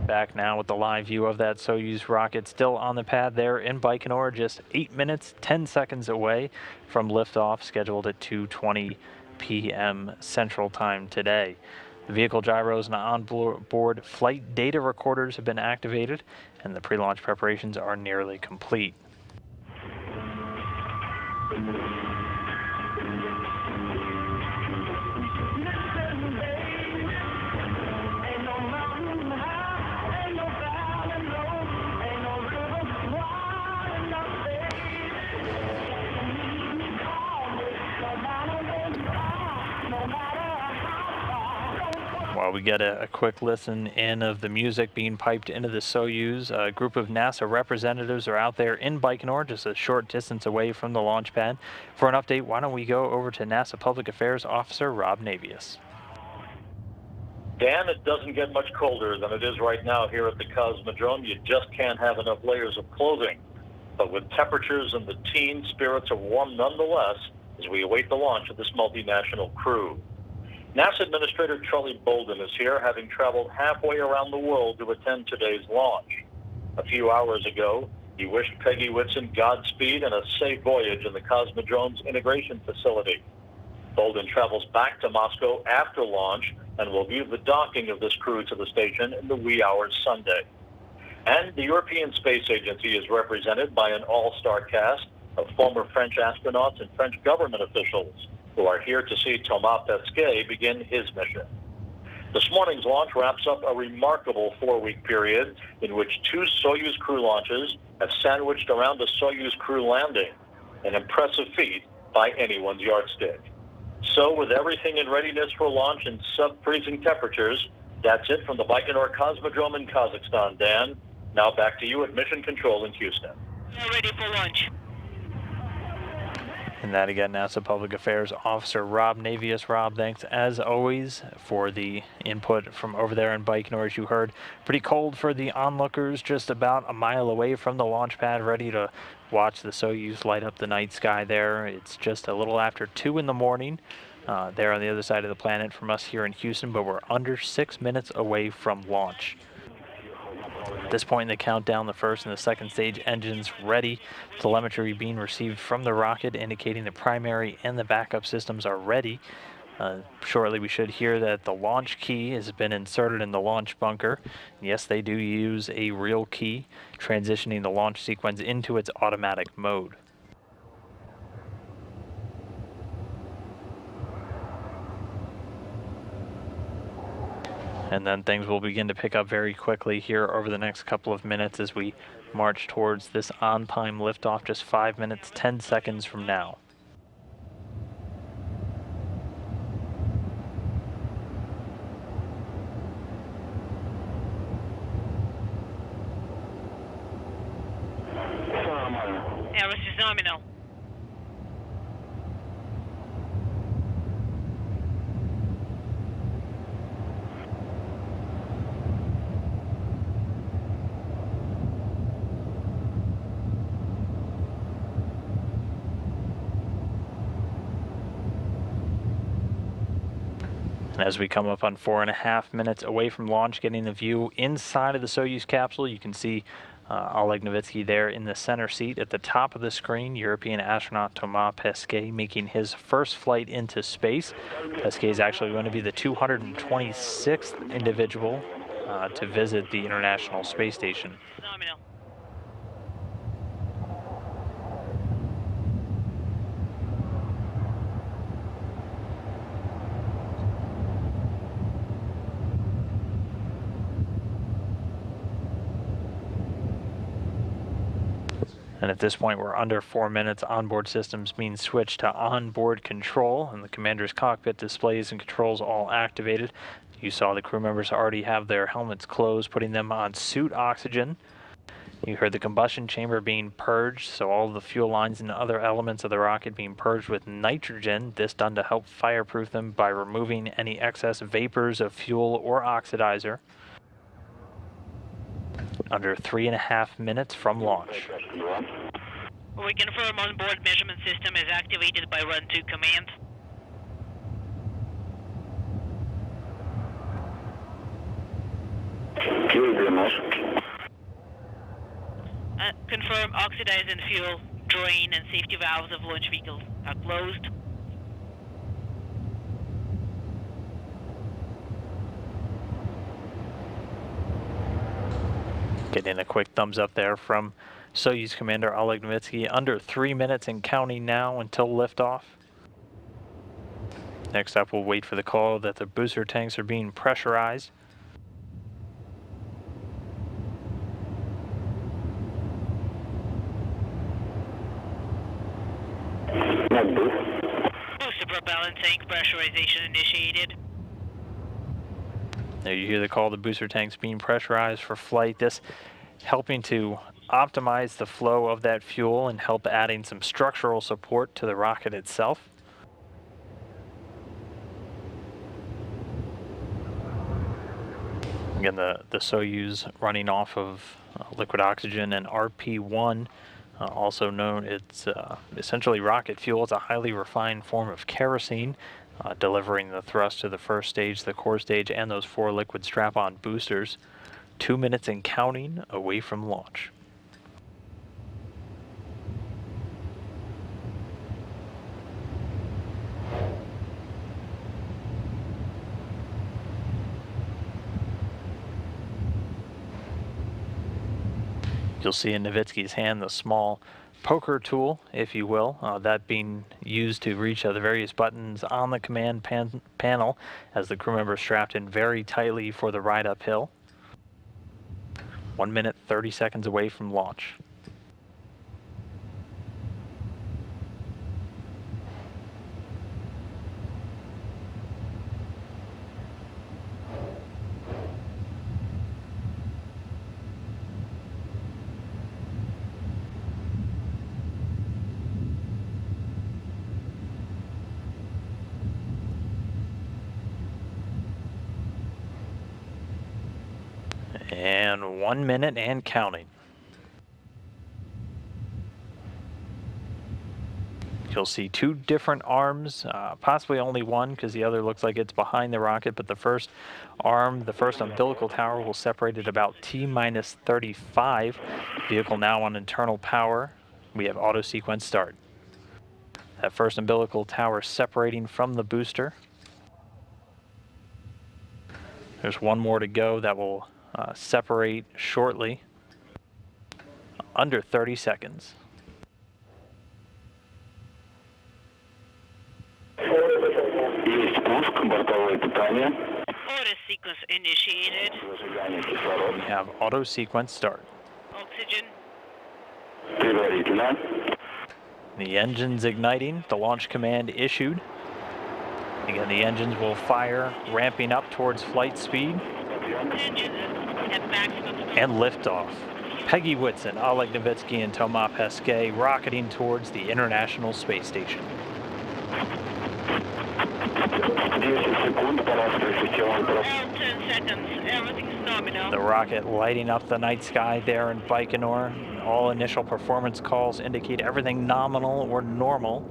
Back now with the live view of that Soyuz rocket still on the pad there in Baikonur, just 8 minutes, 10 seconds away from liftoff, scheduled at 2:20 p.m. Central Time today. The vehicle gyros and onboard flight data recorders have been activated, and the pre-launch preparations are nearly complete. While we get a quick listen in of the music being piped into the Soyuz, a group of NASA representatives are out there in Baikonur, just a short distance away from the launch pad. For an update, why don't we go over to NASA Public Affairs Officer Rob Navius. Dan, it doesn't get much colder than it is right now here at the Cosmodrome. You just can't have enough layers of clothing. But with temperatures in the teens, spirits are warm nonetheless as we await the launch of this multinational crew. NASA Administrator Charlie Bolden is here, having traveled halfway around the world to attend today's launch. A few hours ago, he wished Peggy Whitson Godspeed and a safe voyage in the Cosmodrome's integration facility. Bolden travels back to Moscow after launch and will view the docking of this crew to the station in the wee hours Sunday. And the European Space Agency is represented by an all-star cast of former French astronauts and French government officials who are here to see Thomas Pesquet begin his mission. This morning's launch wraps up a remarkable 4-week period in which 2 Soyuz crew launches have sandwiched around a Soyuz crew landing, an impressive feat by anyone's yardstick. So with everything in readiness for launch in sub-freezing temperatures, that's it from the Baikonur Cosmodrome in Kazakhstan. Dan, now back to you at Mission Control in Houston. All ready for launch. And that again, NASA Public Affairs Officer Rob Navius. Rob, thanks as always for the input from over there in Baikonur. As you heard, pretty cold for the onlookers, just about a mile away from the launch pad, ready to watch the Soyuz light up the night sky there. It's just a little after 2 in the morning there on the other side of the planet from us here in Houston, but we're under 6 minutes away from launch. At this point in the countdown, the first and the second stage engines ready. Telemetry being received from the rocket indicating the primary and the backup systems are ready. Shortly we should hear that the launch key has been inserted in the launch bunker. Yes, they do use a real key, transitioning the launch sequence into its automatic mode. And then things will begin to pick up very quickly here over the next couple of minutes as we march towards this on-time liftoff just 5 minutes, 10 seconds from now. Airbus is nominal. And as we come up on 4.5 minutes away from launch, getting a view inside of the Soyuz capsule, you can see Oleg Novitsky there in the center seat. At the top of the screen, European astronaut Thomas Pesquet making his first flight into space. Pesquet is actually going to be the 226th individual to visit the International Space Station. Nominal. And at this point, we're under 4 minutes. Onboard systems being switched to onboard control, and the commander's cockpit displays and controls all activated. You saw the crew members already have their helmets closed, putting them on suit oxygen. You heard the combustion chamber being purged, so all of the fuel lines and other elements of the rocket being purged with nitrogen. This done to help fireproof them by removing any excess vapors of fuel or oxidizer. Under 3.5 minutes from launch. We confirm onboard measurement system is activated by Run 2 command. Confirm oxidizing fuel, drain, and safety valves of launch vehicles are closed. Getting a quick thumbs up there from Soyuz Commander Oleg Novitsky. Under 3 minutes and counting now until liftoff. Next up, we'll wait for the call that the booster tanks are being pressurized. Booster propellant tank pressurization initiated. There you hear the call, the booster tanks being pressurized for flight. This helping to optimize the flow of that fuel and help adding some structural support to the rocket itself. Again, the Soyuz running off of liquid oxygen and RP-1, also known, it's essentially rocket fuel. It's a highly refined form of kerosene, delivering the thrust to the first stage, the core stage, and those 4 liquid strap-on boosters. 2 minutes and counting away from launch. You'll see in Novitsky's hand the small poker tool, if you will, that being used to reach the various buttons on the command panel as the crew member is strapped in very tightly for the ride uphill. 1 minute, 30 seconds away from launch. And 1 minute and counting. You'll see 2 different arms, possibly only one because the other looks like it's behind the rocket, but the first arm, the first umbilical tower will separate at about T-minus 35. Vehicle now on internal power. We have auto sequence start. That first umbilical tower separating from the booster. There's one more to go that will separate shortly, under 30 seconds. Auto sequence initiated. We have auto sequence start. Oxygen. The engine's igniting, the launch command issued. Again, the engines will fire, ramping up towards flight speed. Engines at maximum speed. And liftoff. Peggy Whitson, Oleg Novitsky, and Thomas Pesquet rocketing towards the International Space Station. All 10 seconds. Everything's nominal. The rocket lighting up the night sky there in Baikonur. All initial performance calls indicate everything nominal or normal.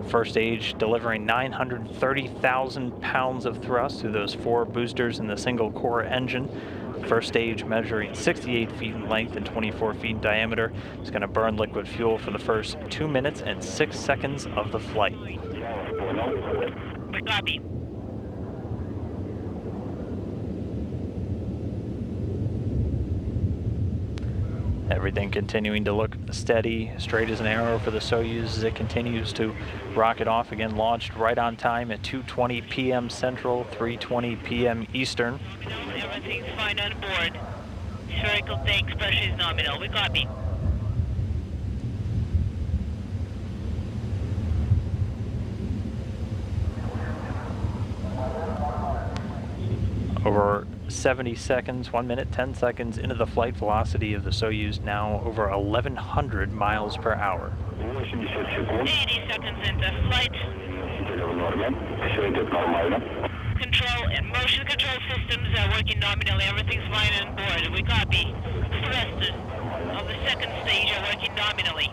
First stage delivering 930,000 pounds of thrust through those 4 boosters in the single core engine. First stage measuring 68 feet in length and 24 feet in diameter. It's going to burn liquid fuel for the first 2 minutes and 6 seconds of the flight. Copy. Everything continuing to look steady, straight as an arrow for the Soyuz as it continues to rocket off. Again, launched right on time at 2:20 p.m. Central, 3:20 p.m. Eastern. Everything's fine on board. Spherical tank pressure is nominal. We copy. Over 70 seconds, 1 minute, 10 seconds into the flight velocity of the Soyuz, now over 1,100 miles per hour. 80 seconds into flight. Control and motion control systems are working nominally. Everything's fine on board. We copy. Thrusters of the second stage are working nominally.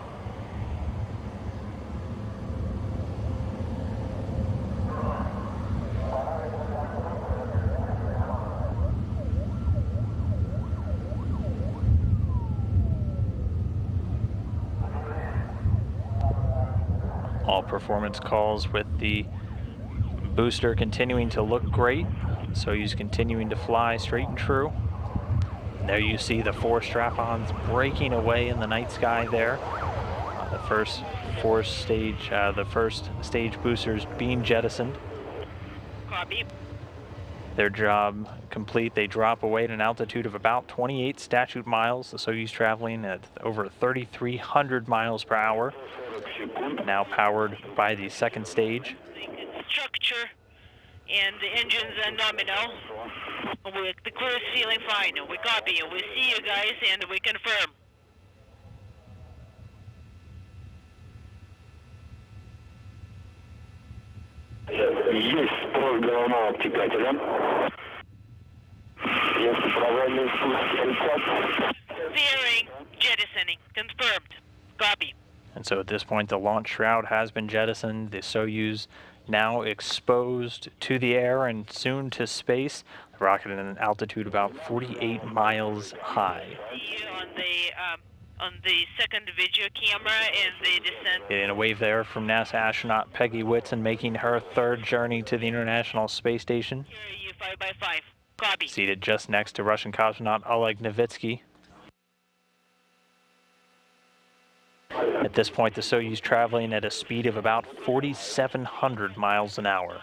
performance calls with the booster continuing to look great. Soyuz continuing to fly straight and true. And there you see the 4 strap-ons breaking away in the night sky there. The first stage boosters being jettisoned. Copy. Their job complete. They drop away at an altitude of about 28 statute miles. The Soyuz traveling at over 3,300 miles per hour. Now powered by the second stage. Structure and the engines are nominal. The crew is feeling fine. We copy. We see you guys and we confirm. Есть спрос головного обтекателя. Есть провальный спуск. Steering, jettisoning, confirmed. Copy. And so at this point, the launch shroud has been jettisoned. The Soyuz now exposed to the air and soon to space. The rocket at an altitude about 48 miles high. On the second video camera is the descent. Getting a wave there from NASA astronaut Peggy Whitson making her 3rd journey to the International Space Station. Here, you 5x5. Copy. Seated just next to Russian cosmonaut Oleg Novitsky. At this point, the Soyuz traveling at a speed of about 4,700 miles an hour.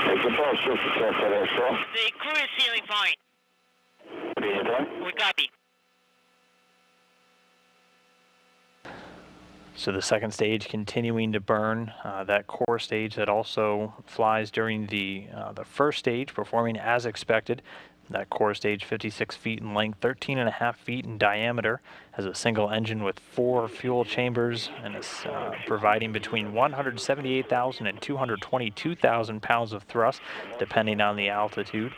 The crew is feeling fine. We copy. So the second stage continuing to burn, that core stage that also flies during the first stage, performing as expected. That core stage, 56 feet in length, 13.5 feet in diameter, has a single engine with 4 fuel chambers and is providing between 178,000 and 222,000 pounds of thrust, depending on the altitude,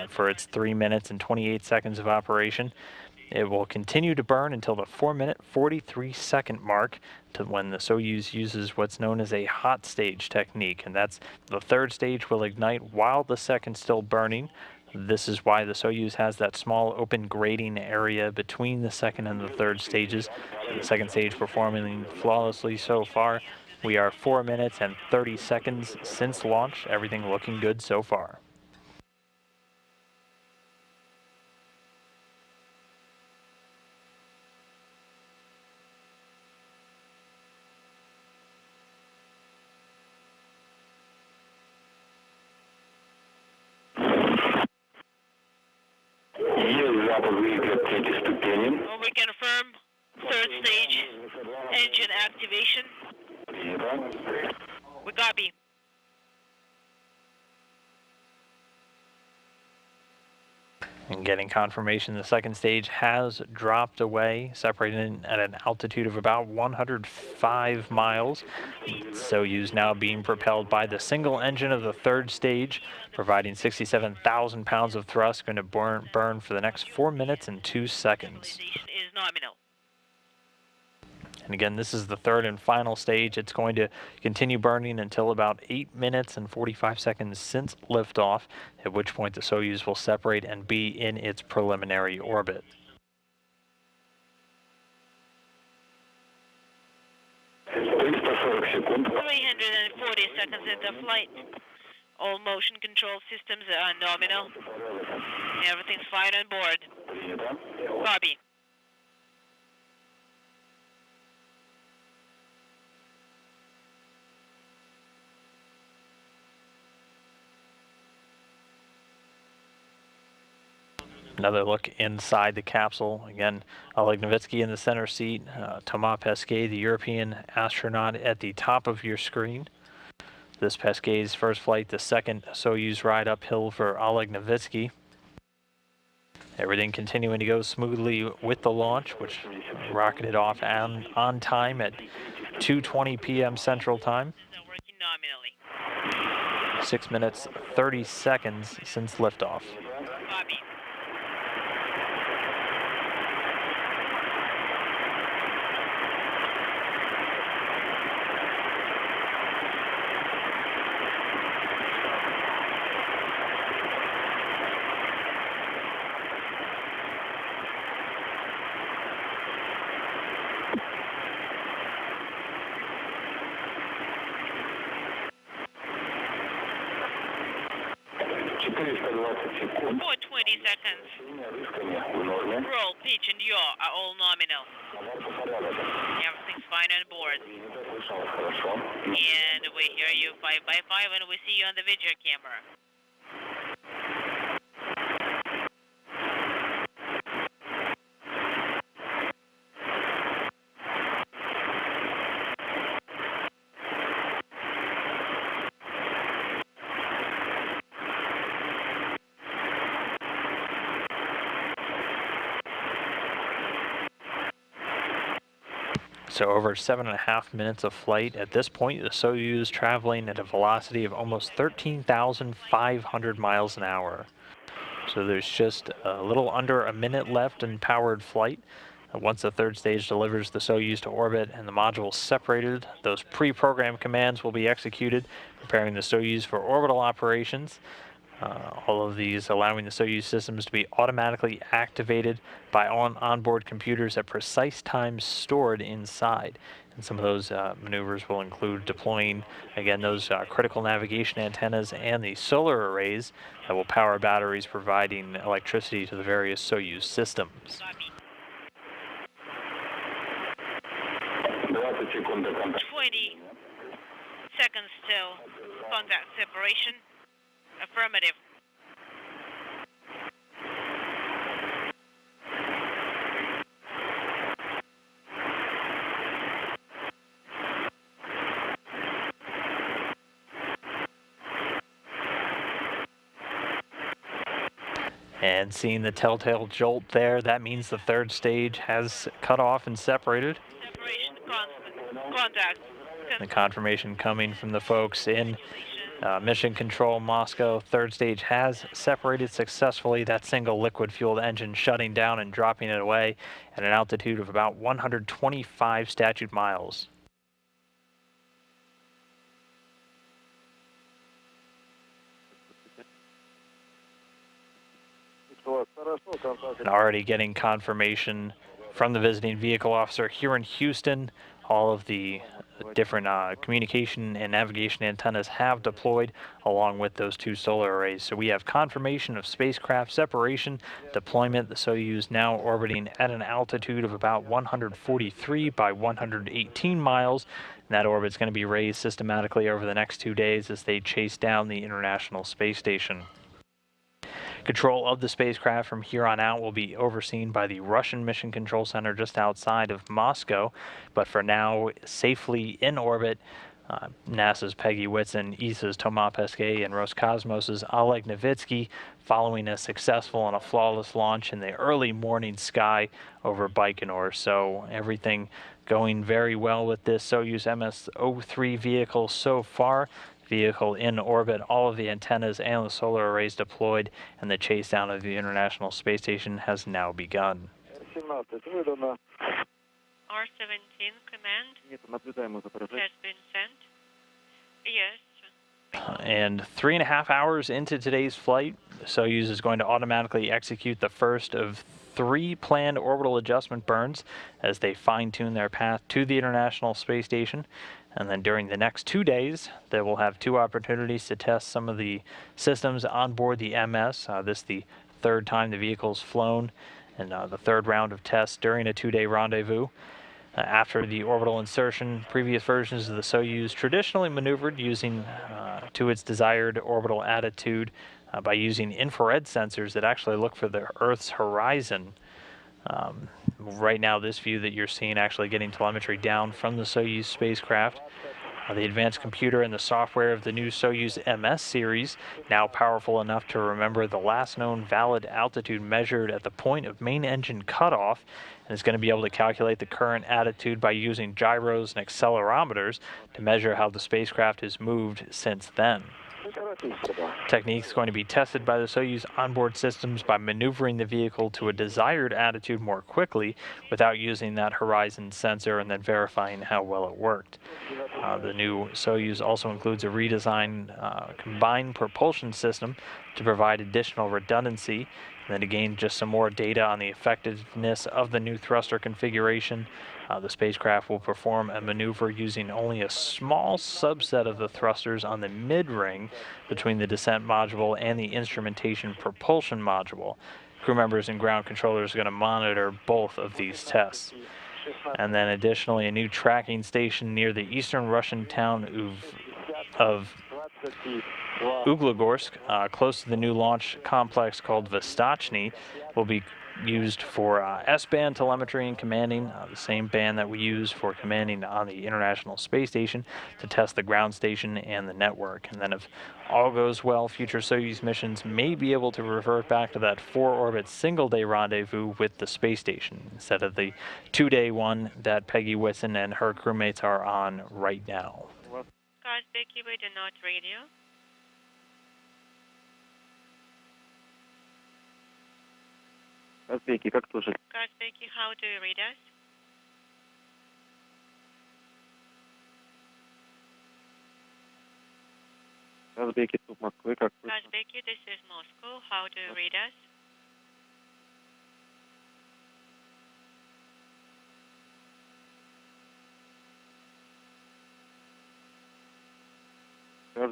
for its 3 minutes and 28 seconds of operation. It will continue to burn until the 4-minute, 43-second mark, to when the Soyuz uses what's known as a hot stage technique, and that's the third stage will ignite while the second's still burning. This is why the Soyuz has that small open grating area between the second and the third stages. The second stage performing flawlessly so far. We are 4 minutes and 30 seconds since launch. Everything looking good so far. We confirm. Third stage. Engine activation. We copy. And getting confirmation the second stage has dropped away, separated at an altitude of about 105 miles. Soyuz now being propelled by the single engine of the third stage, providing 67,000 pounds of thrust, going to burn for the next 4 minutes and 2 seconds. Is nominal. And again, this is the third and final stage. It's going to continue burning until about 8 minutes and 45 seconds since liftoff, at which point the Soyuz will separate and be in its preliminary orbit. $340 seconds into flight. All motion control systems are nominal. Everything's fine on board. Copy. Another look inside the capsule. Again, Oleg Novitsky in the center seat, Thomas Pesquet, the European astronaut, at the top of your screen. This Pesquet's first flight, the second Soyuz ride uphill for Oleg Novitsky. Everything continuing to go smoothly with the launch, which rocketed off on time at 2:20 p.m. Central Time. 6 minutes, 30 seconds since liftoff. Copy. секунд. For 20 seconds. В норме. Roll, pitch, and yaw are all nominal. Everything's fine on board. Хорошо. And we hear you 5x5 and we see you on the video camera. So over 7.5 minutes of flight. At this point, the Soyuz traveling at a velocity of almost 13,500 miles an hour. So there's just a little under a minute left in powered flight. Once the third stage delivers the Soyuz to orbit and the modules separated, those pre-programmed commands will be executed, preparing the Soyuz for orbital operations. All of these allowing the Soyuz systems to be automatically activated by onboard computers at precise times stored inside. And some of those maneuvers will include deploying, again, those critical navigation antennas and the solar arrays that will power batteries, providing electricity to the various Soyuz systems. Copy. 20 секунд до контакта. 20 seconds till contact separation. Affirmative. And seeing the telltale jolt there, that means the third stage has cut off and separated. Separation constant. Contact. The confirmation coming from the folks in Mission Control Moscow. Third stage has separated successfully. That single liquid-fueled engine shutting down and dropping it away at an altitude of about 125 statute miles. And already getting confirmation from the visiting vehicle officer here in Houston. All of the different communication and navigation antennas have deployed along with those two solar arrays. So we have confirmation of spacecraft separation, deployment. The Soyuz now orbiting at an altitude of about 143 by 118 miles. And that orbit's going to be raised systematically over the next 2 days as they chase down the International Space Station. Control of the spacecraft from here on out will be overseen by the Russian Mission Control Center just outside of Moscow, but for now, safely in orbit, NASA's Peggy Whitson, ESA's Thomas Pesquet, and Roscosmos's Oleg Novitsky, following a successful and a flawless launch in the early morning sky over Baikonur. So everything going very well with this Soyuz MS-03 vehicle so far. Vehicle in orbit, all of the antennas and the solar arrays deployed, and the chase down of the International Space Station has now begun. R-17 command has been sent. Yes. And 3.5 hours into today's flight, Soyuz is going to automatically execute the first of 3 planned orbital adjustment burns as they fine-tune their path to the International Space Station. And then during the next 2 days, they will have 2 opportunities to test some of the systems on board the MS. This is the 3rd time the vehicle's flown, and the 3rd round of tests during a 2-day rendezvous. After the orbital insertion, previous versions of the Soyuz traditionally maneuvered using to its desired orbital attitude by using infrared sensors that actually look for the Earth's horizon. Right now, this view that you're seeing actually getting telemetry down from the Soyuz spacecraft. The advanced computer and the software of the new Soyuz MS series, now powerful enough to remember the last known valid altitude measured at the point of main engine cutoff, and is going to be able to calculate the current attitude by using gyros and accelerometers to measure how the spacecraft has moved since then. Technique is going to be tested by the Soyuz onboard systems by maneuvering the vehicle to a desired attitude more quickly without using that horizon sensor, and then verifying how well it worked. The new Soyuz also includes a redesigned combined propulsion system to provide additional redundancy, and then to gain just some more data on the effectiveness of the new thruster configuration. The spacecraft will perform a maneuver using only a small subset of the thrusters on the mid-ring between the descent module and the instrumentation propulsion module. Crew members and ground controllers are going to monitor both of these tests. And then additionally, a new tracking station near the eastern Russian town of Uglogorsk, close to the new launch complex called Vostochny, will be used for S-band telemetry and commanding, the same band that we use for commanding on the International Space Station, to test the ground station and the network. And then if all goes well, future Soyuz missions may be able to revert back to that 4-orbit single-day rendezvous with the space station instead of the 2-day one that Peggy Whitson and her crewmates are on right now. Becky with the North Radio. Becky, как слышать? Becky, how do you read us? Becky, тут Москвы, как слышно? Becky, this is Moscow. How do you read us?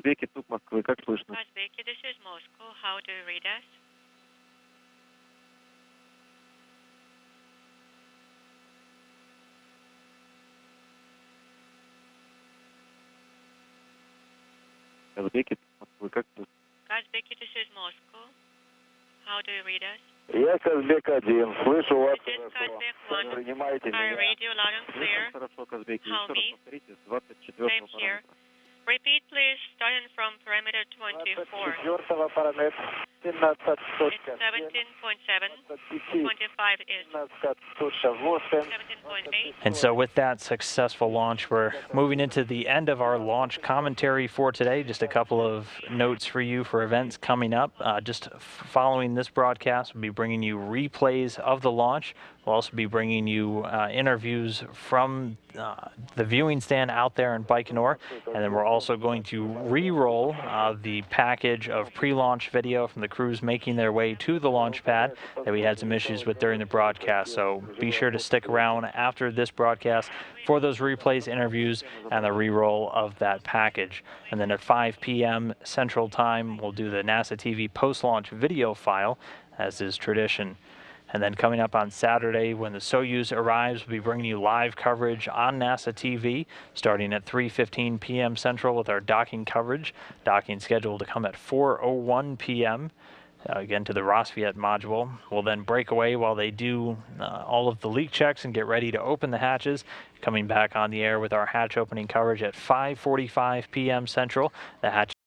Becky, тут Москвы, как слышно? Becky, this is Moscow. How do you read us? Becky, тут Москвы, как слышно? Becky, this is Moscow. How do you read us? Я Казбек-1, слышу вас This is хорошо. Казбек-1. Принимаете Our меня? radio loud and clear. Хорошо, Казбеки. How Еще раз me? повторите, с 24-го Same here. параметра. Repeat, please, starting from parameter 24. 24-го параметра 17.7. It's 17.7. 25 is 17.8. 17.8. And so with that successful launch, we're moving into the end of our launch commentary for today. Just a couple of notes for you for events coming up. Just following this broadcast, we'll be bringing you replays of the launch. We'll also be bringing you interviews from the viewing stand out there in Baikonur. And then we're also going to re-roll the package of pre-launch video from the crews making their way to the launch pad that we had some issues with during the broadcast. So be sure to stick around after this broadcast for those replays, interviews, and the re-roll of that package. And then at 5 p.m. Central Time, we'll do the NASA TV post-launch video file, as is tradition. And then coming up on Saturday, when the Soyuz arrives, we'll be bringing you live coverage on NASA TV, starting at 3:15 p.m. Central with our docking coverage. Docking scheduled to come at 4:01 p.m. Again to the Rosviet module. We'll then break away while they do all of the leak checks and get ready to open the hatches. Coming back on the air with our hatch opening coverage at 5:45 p.m. Central. The hatch